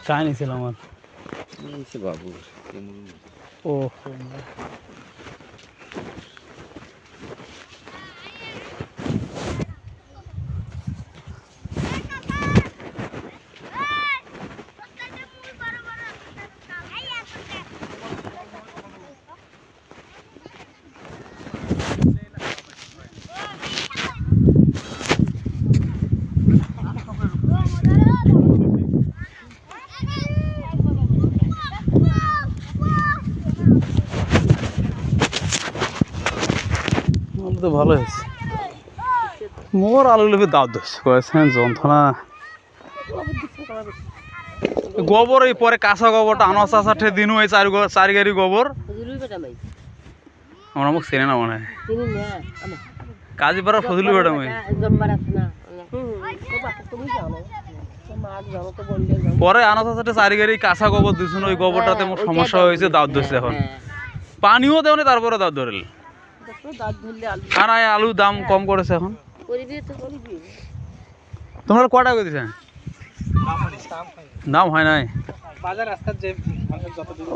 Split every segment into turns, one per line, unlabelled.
চা নিয়েছিলাম আমার
বাবু
ও তো ভালো হয়েছে মোর আলু লেবে দাও দোষ কয়েছেন যন্ত্রণা গোবর এই পরে কাঁচা গোবরটা আনাস আসাঠে দিন ওই চারি গাড়ি গোবর আমার মুখ চেনে না মনে হয় কাজীপাড়া ফজলি ম্যাডাম পরে আনাস আসাঠে চারি গাড়ি কাঁচা গোবর দিছুন ওই গোবরটাতে মোর সমস্যা হয়েছে দাঁত ধরছে এখন পানিও দেওয়া তারপরে দাঁত ধরেল আর আলু দাম কম করেছে এখন তোমরা কটা করে দিছে দাম হয় নাই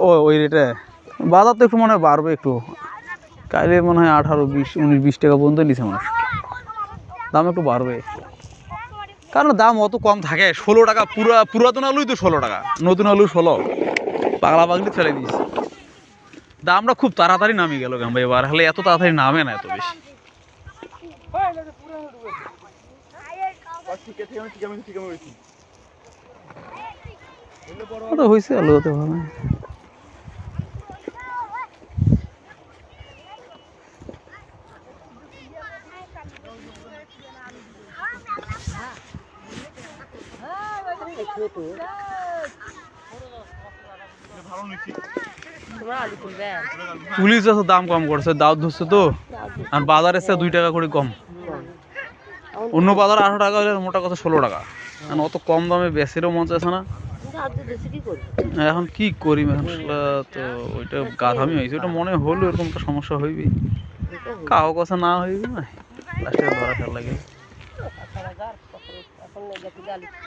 ও ওই রেটে বাজার তো একটু মনে হয় বাড়বে একটু কাইলে মনে হয় 18, 20, 19, 20 টাকা পর্যন্ত নিছে মানুষ দাম একটু বাড়বে কারণ দাম অত কম থাকে 16 টাকা পুরাতন আলুই তো 16 টাকা নতুন আলু 16 পাগলা পাগলি ছেড়ে দিয়েছে দামটা খুব তাড়াতাড়ি নামে গেল ভাই এবার হলে এত তাড়াতাড়ি নামে না এত বেশি হয়েছে আলু হতে ভালো পুলিশ দাম কম করছে দাও ধরছে তো আর বাজারে 2 টাকা করে কম অন্য বাজার 18 টাকা হলে মোটা কথা 16 টাকা কারণ অত কম দামে বেশিরও মন চাইছে না এখন কি করি তো ওইটা গাধামি হয়েছে ওটা মনে হলো এরকম একটা সমস্যা হইবি কাও কথা না হইবি না লাস্টে ধরা খেয়াল লাগে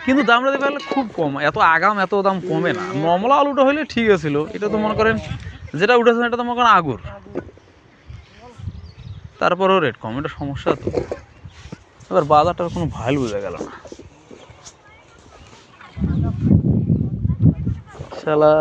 কিন্তু দামটা দেখে খুব কম এত আগাম এত দাম কমে না নর্মাল আলুটা হইলে ঠিক আছিল এটা তো মনে করেন যেটা উঠেছে এটা তো মনে করেন আগুর তারপরেও রেট কম এটা সমস্যা তো এবার বাজারটার কোনো ভ্যালু বোঝা গেল না শালা